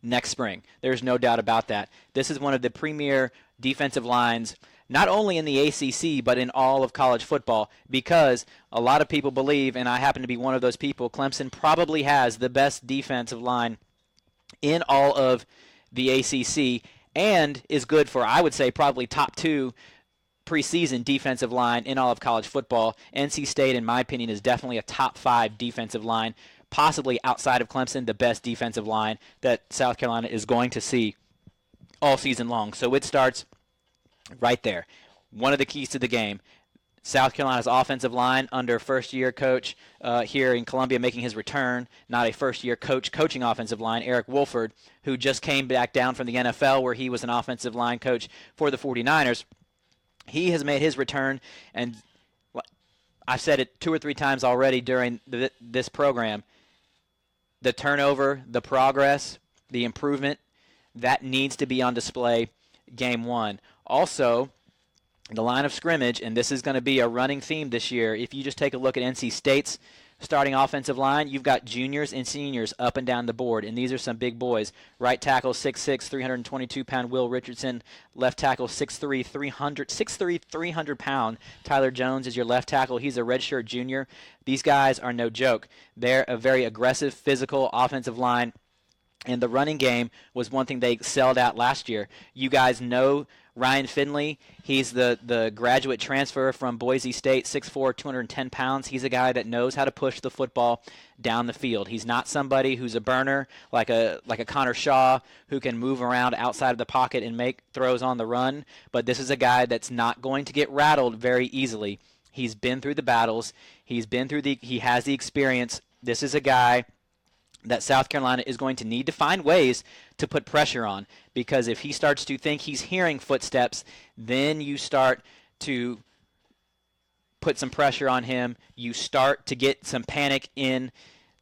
next spring. There's no doubt about that. This is one of the premier defensive lines, not only in the ACC, but in all of college football, because a lot of people believe, and I happen to be one of those people, Clemson probably has the best defensive line in all of the ACC and is good for, I would say, probably top 2 preseason defensive line in all of college football. NC State, in my opinion, is definitely a top 5 defensive line, possibly outside of Clemson, the best defensive line that South Carolina is going to see all season long. So it starts right there. One of the keys to the game, South Carolina's offensive line under first-year coach here in Columbia making his return, not a first-year coach coaching offensive line, Eric Wolford, who just came back down from the NFL where he was an offensive line coach for the 49ers. He has made his return, and I've said it 2 or 3 times already during this program. The turnover, the progress, the improvement, that needs to be on display game 1. Also, the line of scrimmage, and this is going to be a running theme this year. If you just take a look at NC State's starting offensive line, you've got juniors and seniors up and down the board, and these are some big boys. Right tackle, 6'6", 322-pound Will Richardson. Left tackle, 6'3", 300-pound Tyler Jones is your left tackle. He's a redshirt junior. These guys are no joke. They're a very aggressive, physical offensive line, and the running game was one thing they excelled at last year. You guys know Ryan Finley, he's the graduate transfer from Boise State, 6'4", 210 pounds. He's a guy that knows how to push the football down the field. He's not somebody who's a burner like a Connor Shaw who can move around outside of the pocket and make throws on the run, but this is a guy that's not going to get rattled very easily. He's been through the battles. He has the experience. This is a guy that South Carolina is going to need to find ways to put pressure on, because if he starts to think he's hearing footsteps, then you start to put some pressure on him. You start to get some panic in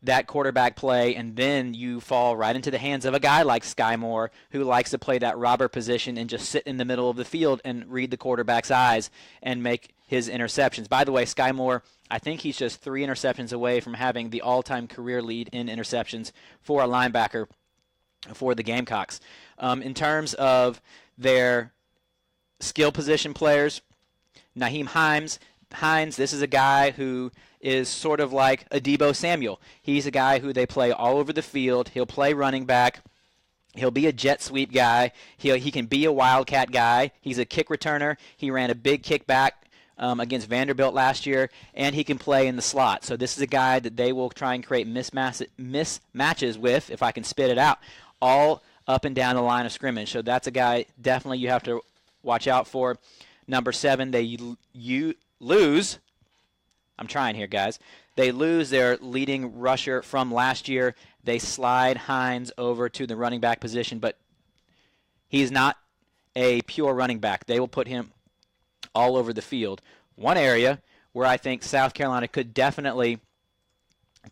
that quarterback play, and then you fall right into the hands of a guy like Sky Moore, who likes to play that robber position and just sit in the middle of the field and read the quarterback's eyes and make his interceptions. By the way, Sky Moore, I think he's just 3 interceptions away from having the all-time career lead in interceptions for a linebacker for the Gamecocks. In terms of their skill position players, Nyheim Hines, this is a guy who is sort of like a Deebo Samuel. He's a guy who they play all over the field. He'll play running back. He'll be a jet sweep guy. He can be a wildcat guy. He's a kick returner. He ran a big kickback against Vanderbilt last year, and he can play in the slot. So this is a guy that they will try and create mismatches with, if I can spit it out, all up and down the line of scrimmage. So that's a guy definitely you have to watch out for. Number 7, you lose. I'm trying here, guys. They lose their leading rusher from last year. They slide Hines over to the running back position, but he's not a pure running back. They will put him all over the field. One area where I think South Carolina could definitely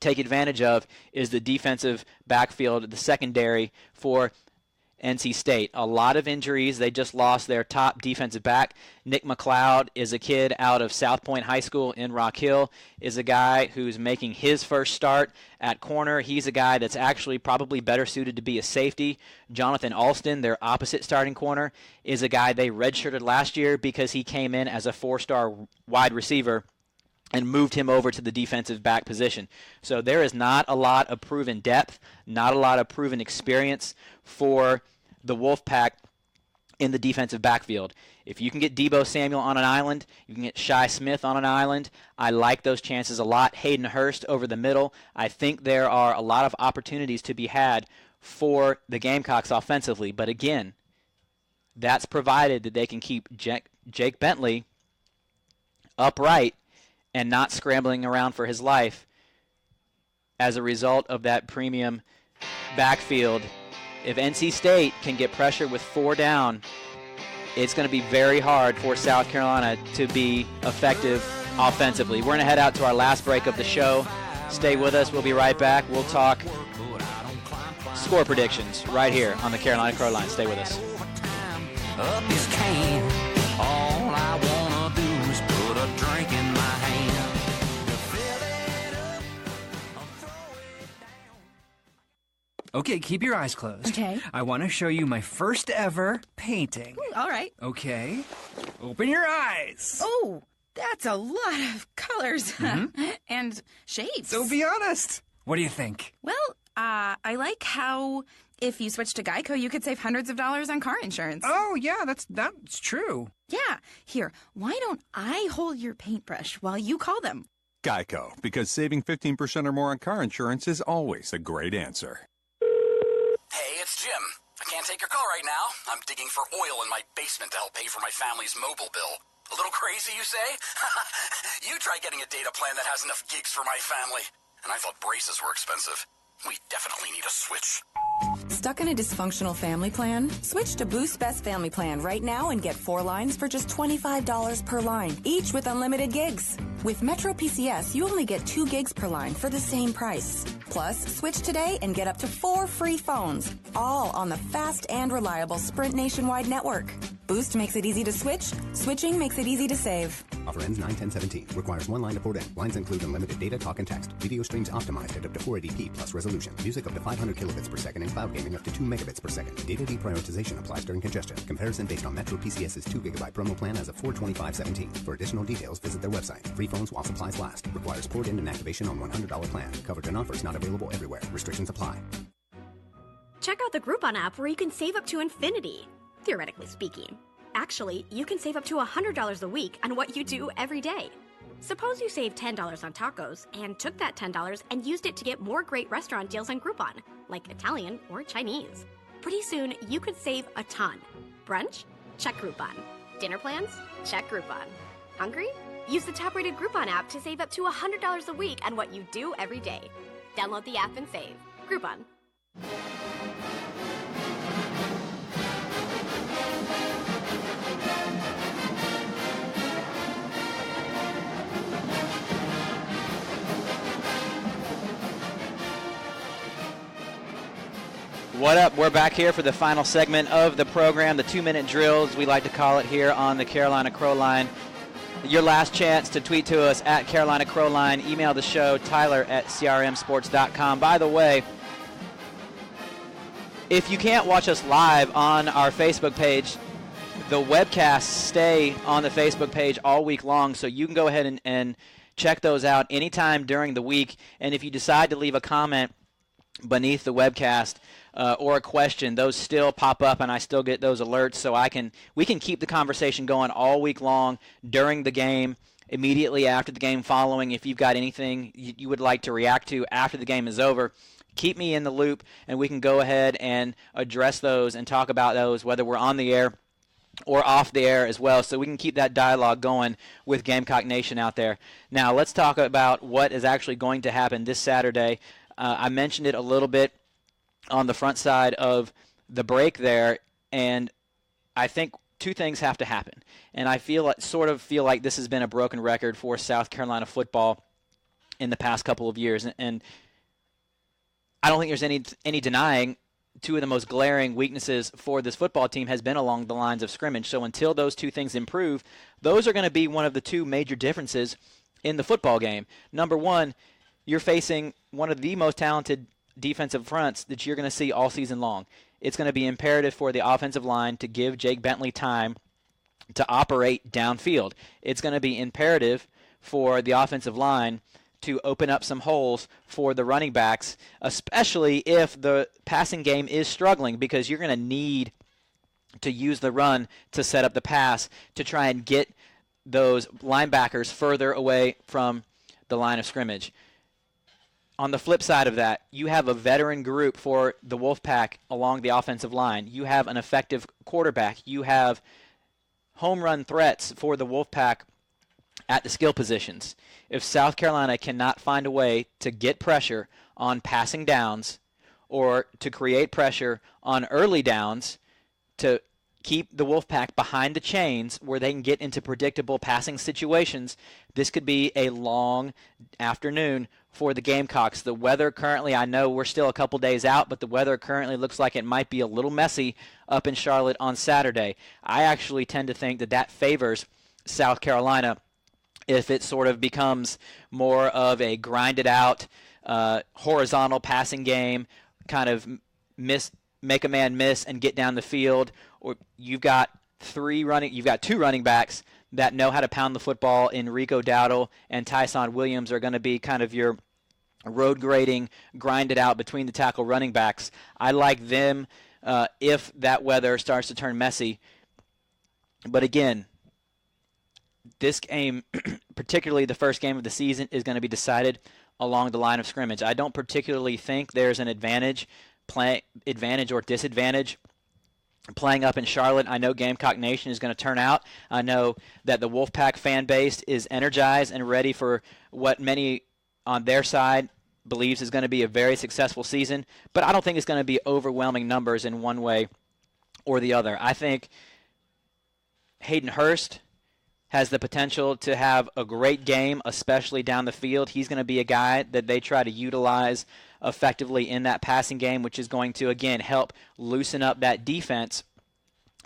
take advantage of is the defensive backfield, the secondary for NC State. A lot of injuries. They just lost their top defensive back. Nick McLeod is a kid out of South Point High School in Rock Hill, is a guy who's making his first start at corner. He's a guy that's actually probably better suited to be a safety. Jonathan Alston, their opposite starting corner, is a guy they redshirted last year because he came in as a 4-star wide receiver and moved him over to the defensive back position. So there is not a lot of proven depth, not a lot of proven experience for the Wolfpack in the defensive backfield. If you can get Deebo Samuel on an island, you can get Shi Smith on an island. I like those chances a lot. Hayden Hurst over the middle. I think there are a lot of opportunities to be had for the Gamecocks offensively. But again, that's provided that they can keep Jake Bentley upright and not scrambling around for his life as a result of that premium backfield. If NC State can get pressure with 4 down, it's going to be very hard for South Carolina to be effective offensively. We're going to head out to our last break of the show. Stay with us. We'll be right back. We'll talk score predictions right here on the Carolina CrowLine. Stay with us. Up his cane. All I wanna do is put a drink in my hand. Okay, keep your eyes closed. Okay. I want to show you my first ever painting. Ooh, all right. Okay. Open your eyes. Oh, that's a lot of colors and shapes. So be honest. What do you think? Well, I like how if you switch to Geico, you could save hundreds of dollars on car insurance. Oh, yeah, that's true. Yeah. Here, why don't I hold your paintbrush while you call them? Geico, because saving 15% or more on car insurance is always a great answer. Hey, it's Jim. I can't take your call right now. I'm digging for oil in my basement to help pay for my family's mobile bill. A little crazy, you say? You try getting a data plan that has enough gigs for my family. And I thought braces were expensive. We definitely need a switch. Stuck in a dysfunctional family plan? Switch to Boost Best Family Plan right now and get 4 lines for just $25 per line, each with unlimited gigs. With Metro PCS, you only get 2 gigs per line for the same price. Plus, switch today and get up to 4 free phones, all on the fast and reliable Sprint nationwide network. Boost makes it easy to switch. Switching makes it easy to save. Offer ends 9/10/17. Requires 1 line to port in. Lines include unlimited data, talk, and text. Video streams optimized at up to 480p plus resolution. Music up to 500 kilobits per second and cloud gaming up to 2 megabits per second. Data deprioritization applies during congestion. Comparison based on Metro PCS's 2 gigabyte promo plan as of 4/25/17. For additional details, visit their website. Free phones while supplies last. Requires port in and activation on $100 plan. Coverage and offers not available everywhere. Restrictions apply. Check out the Groupon app where you can save up to infinity, theoretically speaking. Actually, you can save up to $100 a week on what you do every day. Suppose you save $10 on tacos and took that $10 and used it to get more great restaurant deals on Groupon, like Italian or Chinese. Pretty soon, you could save a ton. Brunch? Check Groupon. Dinner plans? Check Groupon. Hungry? Use the top-rated Groupon app to save up to $100 a week on what you do every day. Download the app and save. Groupon. What up? We're back here for the final segment of the program, the 2-minute drills, we like to call it here on the Carolina CrowLine. Your last chance to tweet to us at Carolina CrowLine. Email the show, tyler@crmsports.com. By the way, if you can't watch us live on our Facebook page, the webcasts stay on the Facebook page all week long, so you can go ahead and check those out anytime during the week. And if you decide to leave a comment beneath the webcast or a question, those still pop up and I still get those alerts, so we can keep the conversation going all week long, during the game, immediately after the game, following. If you've got anything you would like to react to after the game is over, keep me in the loop and we can go ahead and address those and talk about those, whether we're on the air or off the air as well, so we can keep that dialogue going with Gamecock Nation out there. Now let's talk about what is actually going to happen this Saturday. I mentioned it a little bit on the front side of the break there, and I think two things have to happen. And I feel like this has been a broken record for South Carolina football in the past couple of years. And I don't think there's any denying two of the most glaring weaknesses for this football team has been along the lines of scrimmage. So until those two things improve, those are going to be one of the two major differences in the football game. Number one, you're facing one of the most talented defensive fronts that you're going to see all season long. It's going to be imperative for the offensive line to give Jake Bentley time to operate downfield. It's going to be imperative for the offensive line to open up some holes for the running backs, especially if the passing game is struggling, because you're going to need to use the run to set up the pass to try and get those linebackers further away from the line of scrimmage. On the flip side of that, you have a veteran group for the Wolfpack along the offensive line. You have an effective quarterback. You have home run threats for the Wolfpack at the skill positions. If South Carolina cannot find a way to get pressure on passing downs or to create pressure on early downs to keep the Wolfpack behind the chains where they can get into predictable passing situations, this could be a long afternoon for the Gamecocks. The weather currently, I know we're still a couple days out, but the weather currently looks like it might be a little messy up in Charlotte on Saturday. I actually tend to think that favors South Carolina if it sort of becomes more of a grinded-out, horizontal passing game, kind of make a man miss and get down the field. Or you've got two running backs that know how to pound the football in Rico Dowdle and Tyson Williams are going to be kind of your road grading, grinded out between the tackle running backs. I like them if that weather starts to turn messy. But again, this game, particularly the first game of the season, is going to be decided along the line of scrimmage. I don't particularly think there's an advantage or disadvantage playing up in Charlotte. I know Gamecock Nation is going to turn out. I know that the Wolfpack fan base is energized and ready for what many on their side believes is going to be a very successful season, but I don't think it's going to be overwhelming numbers in one way or the other. I think Hayden Hurst has the potential to have a great game, especially down the field. He's going to be a guy that they try to utilize effectively in that passing game, which is going to, again, help loosen up that defense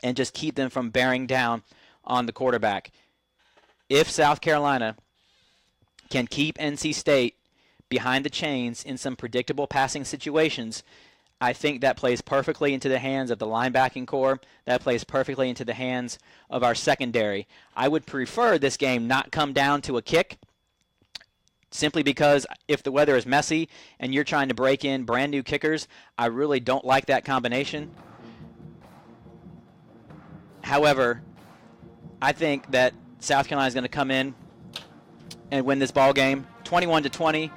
and just keep them from bearing down on the quarterback. If South Carolina can keep NC State behind the chains in some predictable passing situations, I think that plays perfectly into the hands of the linebacking core. That plays perfectly into the hands of our secondary. I would prefer this game not come down to a kick, simply because if the weather is messy and you're trying to break in brand new kickers, I really don't like that combination. However, I think that South Carolina is going to come in and win this ball game. 21-20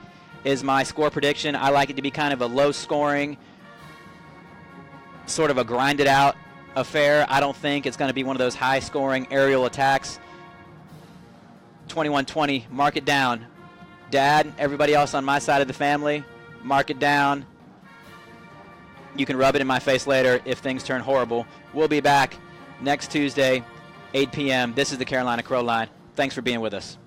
is my score prediction. I like it to be kind of a low-scoring, sort of a grinded-out affair. I don't think it's going to be one of those high-scoring aerial attacks. 21-20, mark it down. Dad, everybody else on my side of the family, mark it down. You can rub it in my face later if things turn horrible. We'll be back next Tuesday, 8 p.m. This is the Carolina CrowLine. Thanks for being with us.